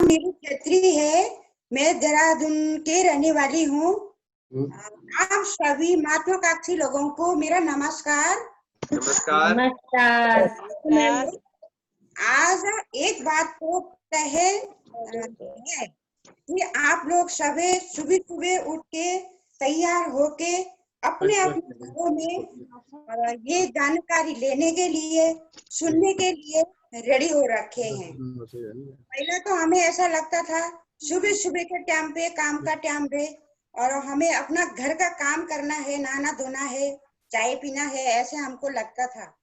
मेरी छेत्री है। मैं देहरादून के रहने वाली हूँ। आप सभी महत्वाकांक्षी लोगों को मेरा नमस्कार। नमस्कार। नमस्कार। आज एक बात तो तय है कि आप लोग सुबह सुबह उठ के तैयार होके अपने अपने घरों में ये जानकारी लेने के लिए, सुनने के लिए रेडी हो रखे हैं। पहले तो हमें ऐसा लगता था सुबह सुबह के टाइम पे काम का टाइम पे और हमें अपना घर का काम करना है, नहाना धोना है, चाय पीना है, ऐसे हमको लगता था।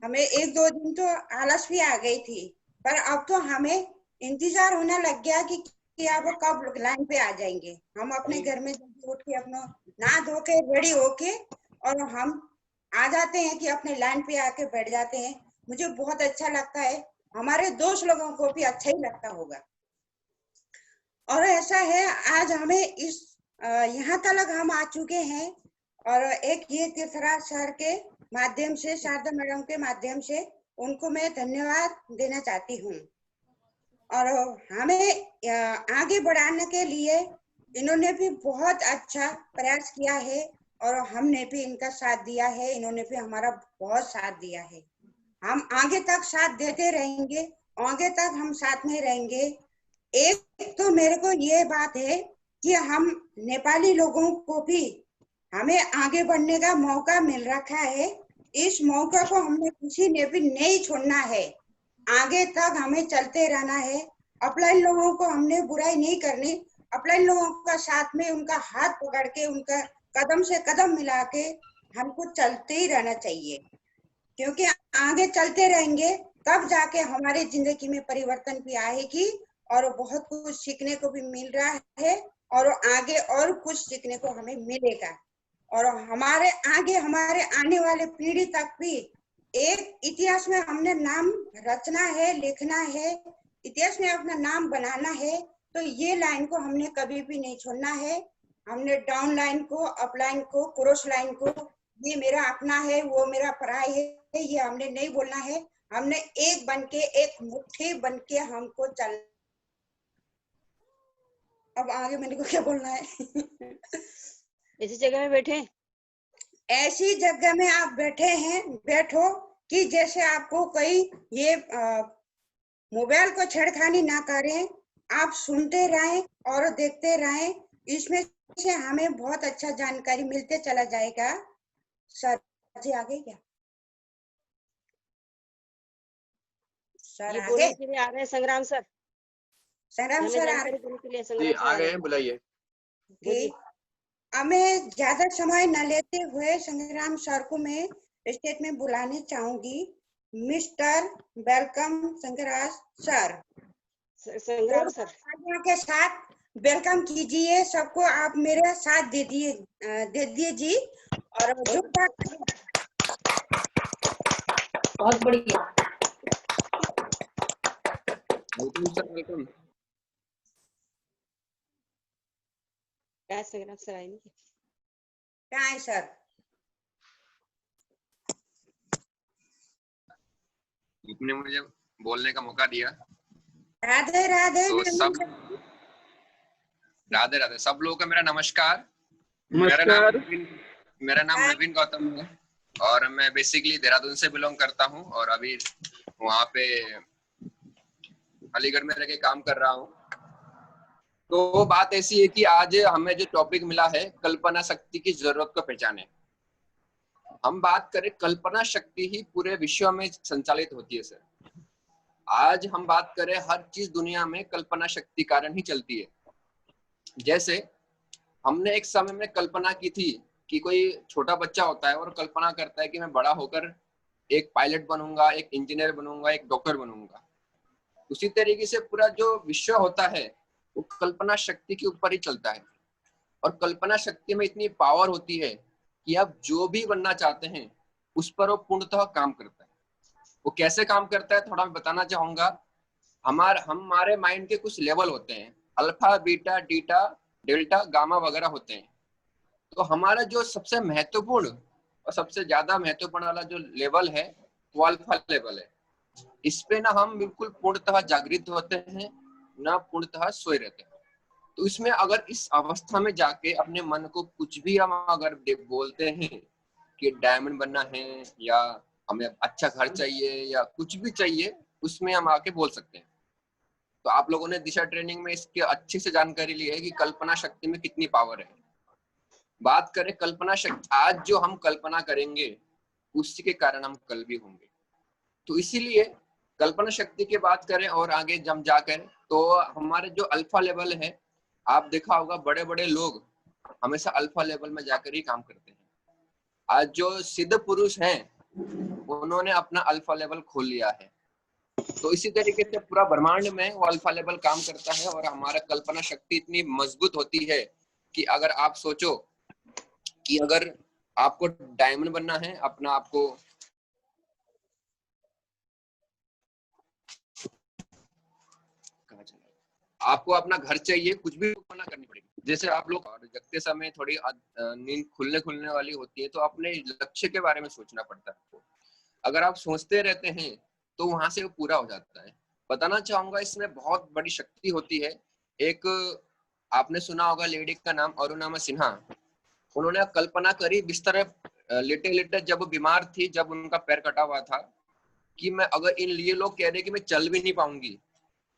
हमें एक दो दिन तो आलस भी आ गई थी, पर अब तो हमें इंतजार होने लग गया कि आप कब लाइन पे आ जाएंगे। हम अपने घर में उठ के अपना नहा धो के रेडी होके और हम आ जाते हैं कि अपने लाइन पे आके बैठ जाते हैं। मुझे बहुत अच्छा लगता है, हमारे दोस्त लोगों को भी अच्छा ही लगता होगा। और ऐसा है, आज हमें इस यहाँ तक हम आ चुके हैं और एक ये तीर्थराज सर के माध्यम से, शारदा मैडम के माध्यम से उनको मैं धन्यवाद देना चाहती हूँ। और हमें आगे बढ़ाने के लिए इन्होंने भी बहुत अच्छा प्रयास किया है और हमने भी इनका साथ दिया है, इन्होंने भी हमारा बहुत साथ दिया है। हम आगे तक साथ देते रहेंगे, आगे तक हम साथ में रहेंगे। एक तो मेरे को ये बात है कि हम नेपाली लोगों को भी हमें आगे बढ़ने का मौका मिल रखा है। इस मौका को हमने किसी ने भी नहीं छोड़ना है, आगे तक हमें चलते रहना है। अपलाइन लोगों को हमने बुराई नहीं करनी, अपलाइन लोगों का साथ में उनका हाथ पकड़ के, उनका कदम से कदम मिला के हमको चलते ही रहना चाहिए, क्योंकि आगे चलते रहेंगे तब जाके हमारे जिंदगी में परिवर्तन भी आएगी और बहुत कुछ सीखने को भी मिल रहा है और आगे और कुछ सीखने को हमें मिलेगा। और हमारे आगे, हमारे आने वाले पीढ़ी तक भी एक इतिहास में हमने नाम रचना है, लिखना है, इतिहास में अपना नाम बनाना है। तो ये लाइन को हमने कभी भी नहीं छोड़ना है। हमने डाउन लाइन को, अप लाइन को, क्रॉस लाइन को, ये मेरा अपना है, वो मेरा पराई है, ये हमने नहीं बोलना है। हमने एक बनके, एक मुट्ठी बनके हमको चल। अब आगे मेरे को क्या बोलना है? ऐसी जगह में बैठे, ऐसी जगह में आप बैठे हैं, बैठो कि जैसे आपको कोई ये मोबाइल को छेड़खानी ना करें, आप सुनते रहें और देखते रहें। इसमें से हमें बहुत अच्छा जानकारी मिलते चला जाएगा। सर जी आगे क्या? सर ये आगे बोलने के लिए आ रहे हैं संग्राम सर। संग्राम हमें सर जानकारी देने के लिए जी संग्राम सर आ गए हैं, बुलाइए। ठीक। हमें ज्यादा समय न लेते हुए संग्राम सर को मैं स्टेज में बुलाने चाहूंगी। मिस्टर वेलकम संग्राम सर। संग्राम सर के साथ वेलकम कीजिए सबको। आप मेरे साथ दे दिए जी। और जो बहुत बढ़िया। Welcome sir, welcome. क्या संग्राम सर आएंगे? क्या है सर? आपने मुझे बोलने का मौका दिया। राधे राधे। तो सब राधे राधे सब लोगों का मेरा नमस्कार। नमस्कार। मेरा नाम नवीन गौतम है और मैं बेसिकली देहरादून से बिलोंग करता हूँ और अभी वहाँ पे अलीगढ़ में रह के काम कर रहा हूँ। तो बात ऐसी है कि आज हमें जो टॉपिक मिला है, कल्पना शक्ति की जरूरत को पहचाने। हम बात करें, कल्पना शक्ति ही पूरे विश्व में संचालित होती है सर। आज हम बात करें, हर चीज दुनिया में कल्पना शक्ति कारण ही चलती है। जैसे हमने एक समय में कल्पना की थी कि कोई छोटा बच्चा होता है और कल्पना करता है कि मैं बड़ा होकर एक पायलट बनूंगा, एक इंजीनियर बनूंगा, एक डॉक्टर बनूंगा। उसी तरीके से पूरा जो विश्व होता है वो कल्पना शक्ति के ऊपर ही चलता है। और कल्पना शक्ति में इतनी पावर होती है कि आप जो भी बनना चाहते हैं उस पर वो पूर्णतः काम करता है। वो कैसे काम करता है थोड़ा मैं बताना चाहूंगा। हमारे माइंड के कुछ लेवल होते हैं, अल्फा, बीटा, डीटा, डेल्टा, गामा वगैरह होते हैं। तो हमारा जो सबसे महत्वपूर्ण और सबसे ज्यादा महत्वपूर्ण वाला जो लेवल है वो अल्फा लेवल है। इस पे ना हम बिल्कुल पूर्णतः जागृत होते हैं ना पूर्णतः सोए रहते हैं। तो इसमें अगर इस अवस्था में जाके अपने मन को कुछ भी हम अगर बोलते हैं कि डायमंड बनना है या हमें अच्छा घर चाहिए या कुछ भी चाहिए, उसमें हम आके बोल सकते हैं। तो आप लोगों ने दिशा ट्रेनिंग में इसकी अच्छे से जानकारी ली है कि कल्पना शक्ति में कितनी पावर है। बात करें कल्पना शक्ति, आज जो हम कल्पना करेंगे उसी के कारण हम कल भी होंगे। तो इसीलिए कल्पना शक्ति की बात करें और आगे जम जाकर, तो हमारे जो अल्फा लेवल है, आप देखा होगा बड़े बड़े लोग हमेशा अल्फा लेवल में जाकर ही काम करते हैं। आज जो सिद्ध पुरुष हैं उन्होंने अपना अल्फा लेवल खोल लिया है। तो इसी तरीके से पूरा ब्रह्मांड में वो अल्फा लेवल काम करता है और हमारा कल्पना शक्ति इतनी मजबूत होती है कि अगर आप सोचो कि अगर आपको डायमंड बनना है, अपना आपको अपना घर चाहिए, कुछ भी कल्पना करनी पड़ेगी। जैसे आप लोग जगते समय थोड़ी नींद खुलने वाली होती है, तो अपने लक्ष्य के बारे में सोचना पड़ता है आपको। अगर आप सोचते रहते हैं तो वहां से वो पूरा हो जाता है। बताना चाहूंगा इसमें बहुत बड़ी शक्ति होती है। एक आपने सुना होगा लेडी का नाम अरुणिमा सिन्हा। उन्होंने कल्पना करी बिस्तर लेटे लेटे, जब बीमार थी, जब उनका पैर कटा हुआ था, कि मैं अगर इन लिए लोग कह रहे कि मैं चल भी नहीं पाऊंगी,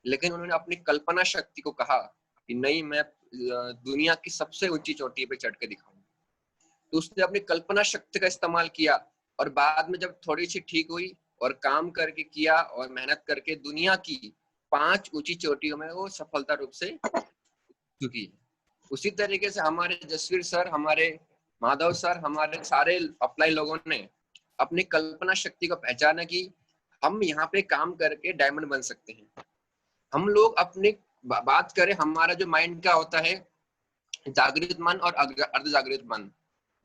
लेकिन उन्होंने अपनी कल्पना शक्ति को कहा कि नहीं, मैं दुनिया की सबसे ऊंची चोटी पे चढ़ के दिखाऊंगी। तो उसने अपनी कल्पना शक्ति का इस्तेमाल किया और बाद में जब थोड़ी सी ठीक हुई और काम करके किया और मेहनत करके दुनिया की 5 ऊंची चोटियों में वो सफलता रूप से चुकी है। उसी तरीके से हमारे जसवीर सर, हमारे माधव सर, हमारे सारे अप्लाई लोगों ने अपनी कल्पना शक्ति को पहचाना कि हम यहाँ पे काम करके डायमंड बन सकते हैं। हम लोग अपनी बात करें, हमारा जो माइंड का होता है जागृत मन और अर्ध जागृत मन।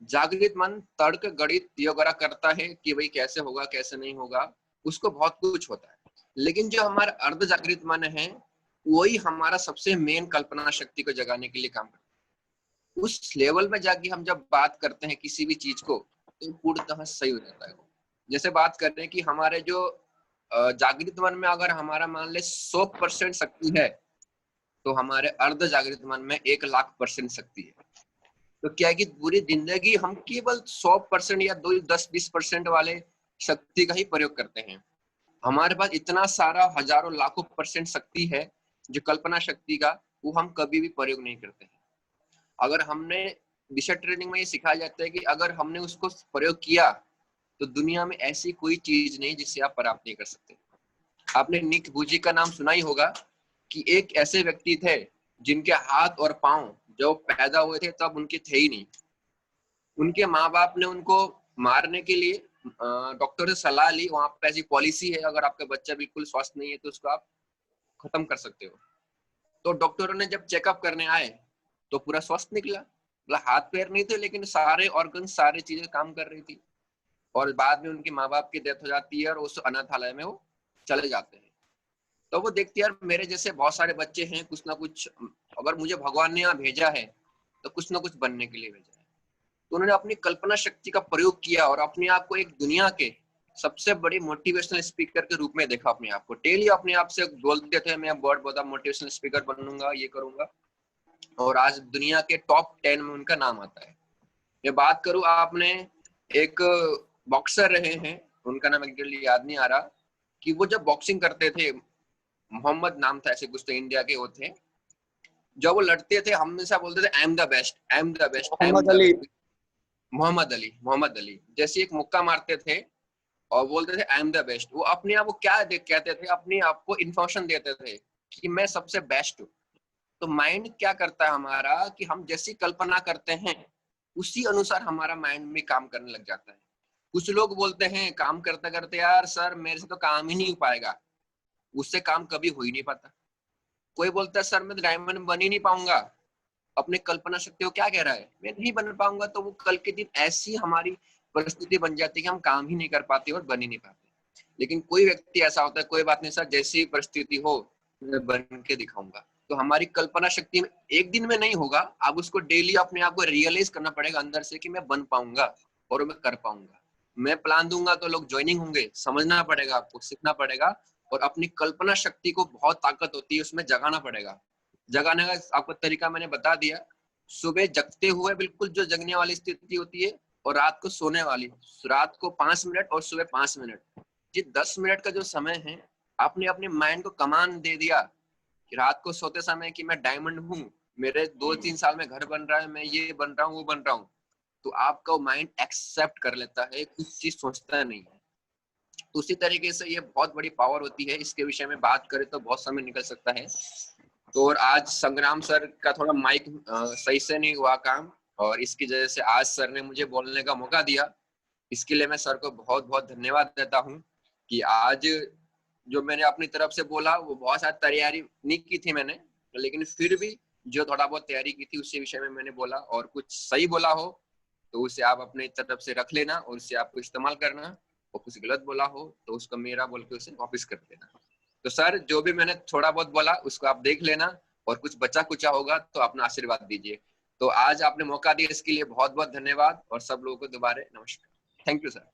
जागृत मन तर्क गणित वगैरह करता है कि भाई कैसे होगा कैसे नहीं होगा, उसको बहुत कुछ होता है। लेकिन जो हमारा अर्ध जागृत मन है वही हमारा सबसे मेन कल्पना शक्ति को जगाने के लिए काम करता है। उस लेवल में जाके हम जब बात करते हैं किसी भी चीज को तो पूर्णतः सही हो जाता है। जैसे बात करते हैं कि हमारे जो जागृत मन में अगर हमारा मान ले 100% शक्ति है, तो हमारे अर्ध जागृत मन में 1,00,000% शक्ति है। तो क्या है कि पूरी जिंदगी हम केवल 100% या 10-20% वाले शक्ति का ही प्रयोग करते हैं। हमारे पास इतना सारा हजारों लाखों % शक्ति है जो कल्पना शक्ति का, वो हम कभी भी प्रयोग नहीं करते हैं। अगर हमने दिशा ट्रेनिंग में ये सिखाया जाता है कि अगर हमने उसको प्रयोग किया तो दुनिया में ऐसी कोई चीज नहीं जिससे आप प्राप्त नहीं कर सकते। आपने निक बूजी का नाम सुना ही होगा कि एक ऐसे व्यक्ति थे जिनके हाथ और पांव जो पैदा हुए थे तब उनके थे ही नहीं। उनके माँ बाप ने उनको मारने के लिए डॉक्टर से सलाह ली। वहां पर ऐसी पॉलिसी है, अगर आपका बच्चा बिल्कुल स्वस्थ नहीं है तो उसको आप खत्म कर सकते हो। तो डॉक्टरों ने जब चेकअप करने आए तो पूरा स्वस्थ निकला, मतलब हाथ पैर नहीं थे लेकिन सारे ऑर्गन सारी चीजें काम कर रही थी। और बाद में उनके माँ बाप की डेथ हो जाती है और उस अनाथालय में वो चले जाते हैं। तो वो देखती है यार मेरे जैसे बहुत सारे बच्चे हैं, कुछ ना कुछ अगर मुझे भगवान ने यहाँ भेजा है तो कुछ ना कुछ बनने के लिए भेजा है। तो उन्होंने अपनी कल्पना शक्ति का प्रयोग किया और अपने आप को एक दुनिया के सबसे बड़े मोटिवेशनल स्पीकर के रूप में देखा। अपने आप को डेली अपने आप से बोलते थे मैं बहुत बड़ा मोटिवेशनल स्पीकर बनूंगा, ये करूंगा, और आज दुनिया के टॉप 10 में उनका नाम आता है। मैं बात करूं, आपने एक बॉक्सर रहे हैं, उनका नाम एक्चुअली याद नहीं आ रहा, कि वो जब बॉक्सिंग करते थे, मोहम्मद नाम था ऐसे कुछ, तो इंडिया के वो थे, जब वो लड़ते थे हमेशा बोलते थे I am the best, I am the best, Mohammed Ali जैसे एक मुक्का मारते थे और बोलते थे आई एम द बेस्ट। वो अपने आप को क्या कहते थे, अपने आप को इन्फॉर्मेशन देते थे कि मैं सबसे बेस्ट हूँ। तो माइंड क्या करता है हमारा कि हम जैसी कल्पना करते हैं उसी अनुसार हमारा माइंड में काम करने लग जाता है। कुछ लोग बोलते हैं काम करते करते यार सर मेरे से तो काम ही नहीं हो पाएगा, उससे काम कभी हो ही नहीं पाता। कोई बोलता है सर मैं तो डायमंड बन ही नहीं पाऊंगा, अपने कल्पना शक्ति को क्या कह रहा है, मैं नहीं बन पाऊंगा। तो वो कल के दिन ऐसी हमारी परिस्थिति बन जाती है कि हम काम ही नहीं कर पाते और बन ही नहीं पाते। लेकिन कोई व्यक्ति ऐसा होता है, कोई बात नहीं सर जैसी परिस्थिति हो मैं बन के दिखाऊंगा। तो हमारी कल्पना शक्ति में एक दिन में नहीं होगा, आप उसको डेली अपने आप को रियलाइज करना पड़ेगा अंदर से कि मैं बन पाऊंगा और मैं कर पाऊंगा। मैं प्लान दूंगा तो लोग ज्वाइनिंग होंगे, समझना पड़ेगा, आपको सीखना पड़ेगा और अपनी कल्पना शक्ति को बहुत ताकत होती है, उसमें जगाना पड़ेगा। जगाने का आपको तरीका मैंने बता दिया। सुबह जगते हुए बिल्कुल जो जगने वाली स्थिति होती है, और रात को सोने वाली, रात को 5 मिनट और सुबह 5 मिनट। ये 10 मिनट का जो समय है, आपने अपने माइंड को कमांड दे दिया कि रात को सोते समय कि मैं डायमंड हूँ, मेरे 2-3 साल में घर बन रहा है, मैं ये बन रहा हूँ, वो बन रहा हूँ, तो आपका माइंड एक्सेप्ट कर लेता है, कुछ चीज सोचता नहीं है। तो उसी तरीके से ये बहुत बड़ी पावर होती है। इसके विषय में बात करें तो बहुत समय निकल सकता है। तो और आज संग्राम सर का थोड़ा माइक सही से नहीं हुआ काम, और इसकी वजह से आज सर ने मुझे बोलने का मौका दिया। इसके लिए मैं सर को बहुत बहुत धन्यवाद देता हूँ कि आज जो मैंने अपनी तरफ से बोला वो बहुत सारी तैयारी नहीं की थी मैंने, लेकिन फिर भी जो थोड़ा बहुत तैयारी की थी उसी विषय में मैंने बोला, और कुछ सही बोला हो तो उसे आप अपने तरफ से रख लेना और उसे आपको इस्तेमाल करना, और कुछ गलत बोला हो तो उसको मेरा बोल के उसे वापस कर देना। तो सर जो भी मैंने थोड़ा बहुत बोला उसको आप देख लेना, और कुछ बचा कुचा होगा तो अपना आशीर्वाद दीजिए। तो आज आपने मौका दिया इसके लिए बहुत बहुत धन्यवाद, और सब लोगों को दोबारा नमस्कार। Thank you sir.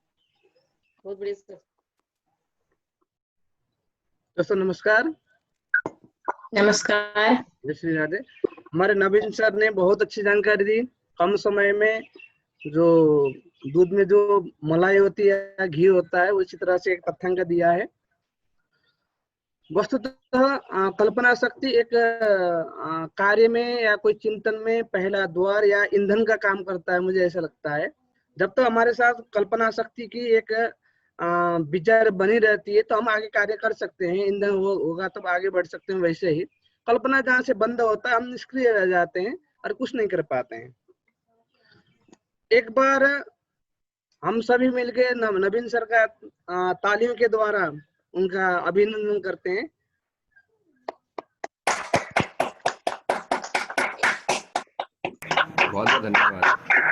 बहुत बढ़िया सर। दोस्तों नमस्कार। नमस्कार। जय श्री राधे। हमारे नवीन सर ने बहुत अच्छी जानकारी दी। कम समय में जो दूध में जो मलाई होती है, घी होता है, उसी तरह से एक तथ्यांक दिया है। वस्तुतः कल्पना शक्ति एक कार्य में या कोई चिंतन में पहला द्वार या ईंधन का काम करता है, मुझे ऐसा लगता है। जब तक हमारे साथ कल्पना शक्ति की एक विचार बनी रहती है तो हम आगे कार्य कर सकते हैं, ईंधन होगा तब आगे बढ़ सकते हैं। वैसे ही कल्पना जहाँ से बंद होता है हम निष्क्रिय रह जाते हैं और कुछ नहीं कर पाते हैं। एक बार हम सभी मिलके नवीन सर का तालियों के द्वारा उनका अभिनंदन करते हैं। बहुत बहुत धन्यवाद।